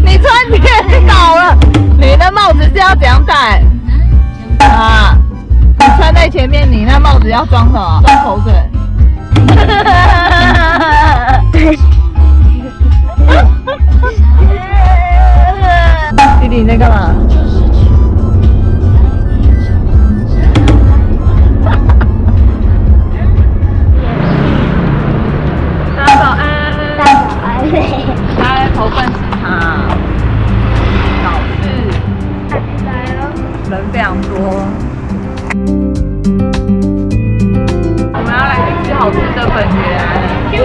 你穿颠倒了，你的帽子是要怎样戴？啊，你穿在前面，你那帽子要装什么？装口水。弟弟你在干嘛？大家早安。大家早安。大家在投奔市场，早市人非常多。我们要来去吃好吃的本源。这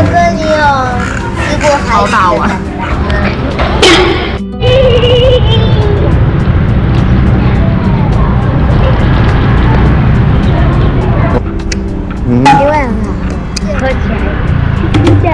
个你有吃过海底的蛋因为很好喝起来，这样。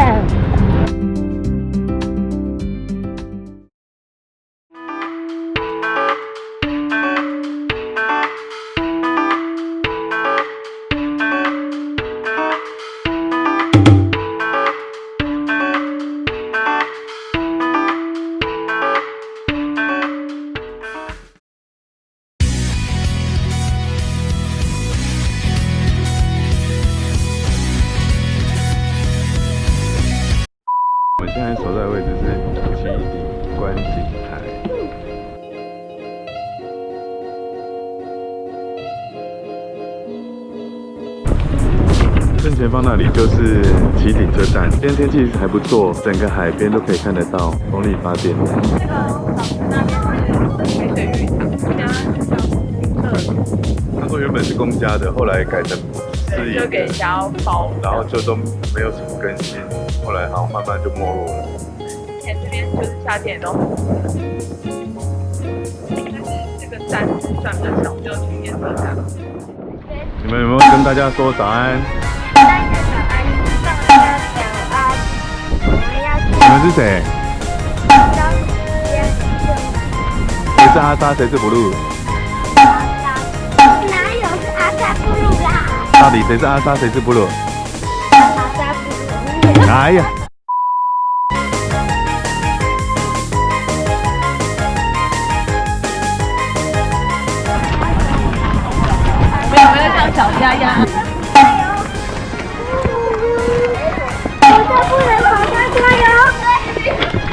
现在所在的位置是旗顶观景台。正前方那里就是旗顶车站。今天天气还不错，整个海边都可以看得到风力发电。他说原本是公家的，后来改成私营，就给人家包，然后就都没有什么更新，后来好像慢慢就没落了。以前这边就是夏天都很热，但是这个站算比较小，只有去夜车站。你们有没有跟大家说早安？大家早安，大家早安。我们要去。你们是谁？谁是阿莎，谁是布鲁？哪有是阿萨布鲁啦？到底谁是阿莎，谁是布鲁？阿萨布鲁。哎呀！没有像小鸭鸭。我这不能跑太快哟！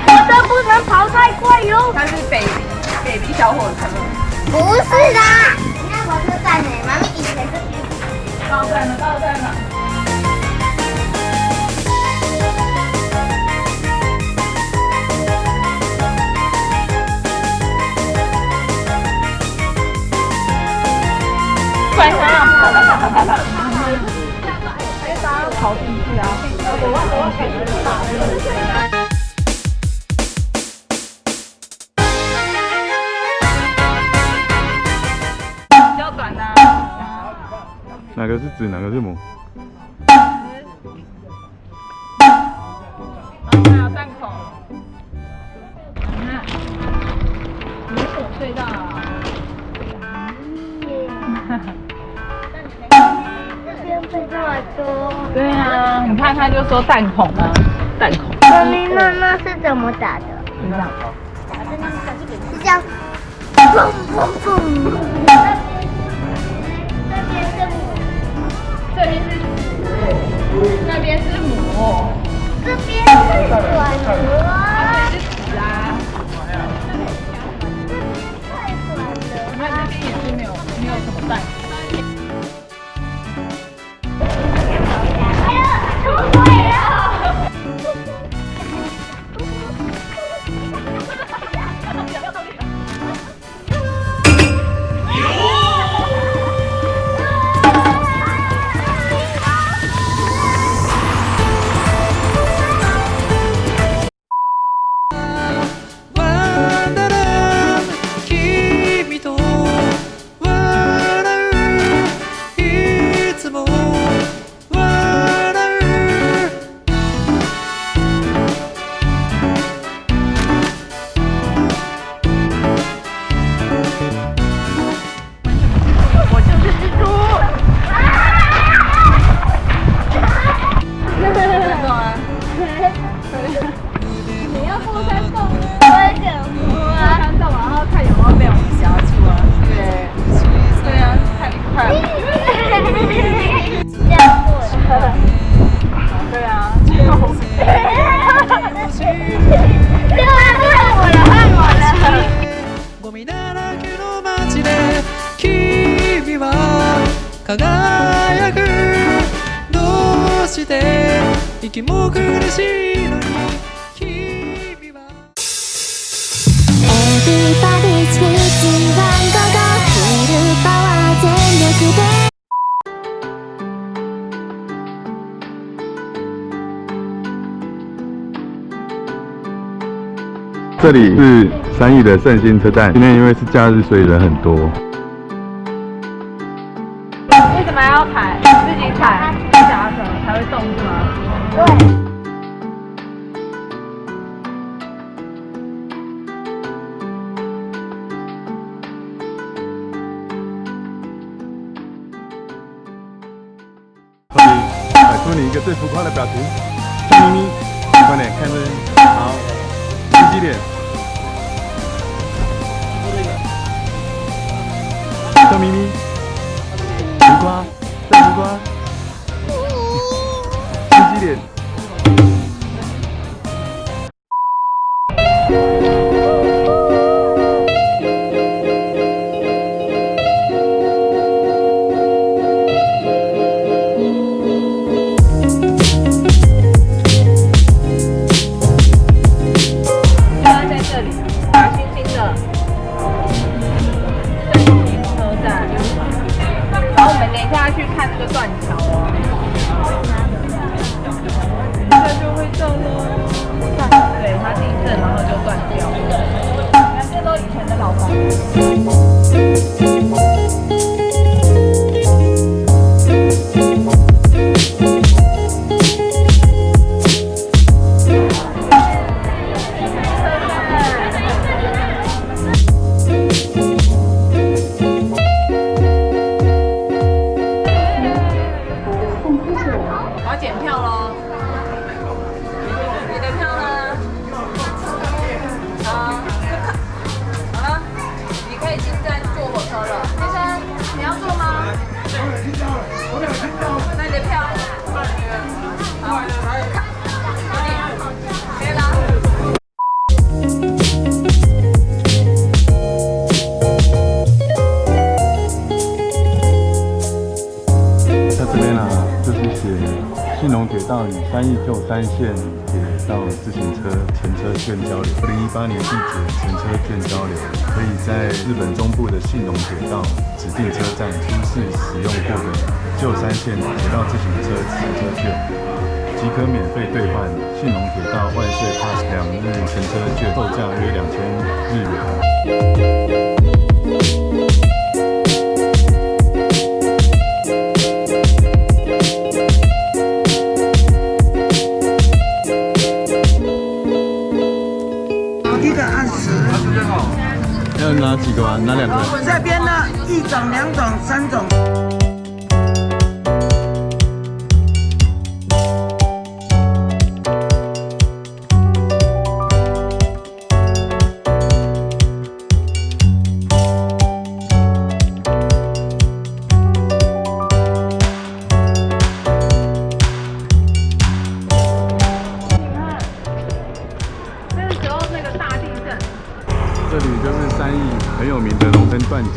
我这不能跑太快哟！它是北小火车。不是的，那火车站呢？妈咪以前是到站了，到站了。快上！哎，大家跑进去啊！比较短的。哪个是子，哪个是母？还有弹孔。你怎么隧道啊？这么多。对啊，你看他就说弹孔啊，弹孔。妈咪，那是怎么打的？你看，是这样，砰砰砰。这边是子，那边是母。这边是转折。这是子啊。太短了。你看这边也是没有什么弹。出轨了！ゴミだらけの街で君は輝くどうして息も苦しいのに君は Everybody's with you ワンゴゴフルパワー全力で这里是三义的圣心车站，今天因为是假日，所以人很多。为什么要踩？自己踩夹着才会动是吗？对。摆出你一个最浮夸的表情，笑眯眯，快点看这，好，积极点。笑眯咪，浮夸，再浮夸，积极点。在这里，新兴的。然后我们等一下去看那个断桥哦，这就会动喽。对，它地震然后就断掉了。看，这都以前的老房子。信浓铁道与三义旧三线铁道自行车前车券交流，2018年季节前车券交流，可以在日本中部的信浓铁道指定车站出示使用过的旧三线铁道自行车前车券，即可免费兑换信浓铁道万岁 Pass 2日前车券，售价约2000日元。要拿几个啊？拿2个。这边呢，1种、2种、3种。这里就是三义很有名的龙灯断桥。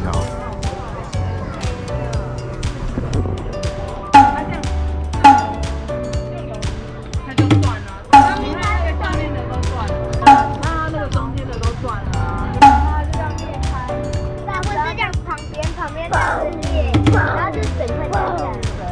它就断了，你看那个下面的都断了，它那个中间的都断了啊。它就这样裂开，那或是这样旁边这样子裂，然后就是整块掉下来。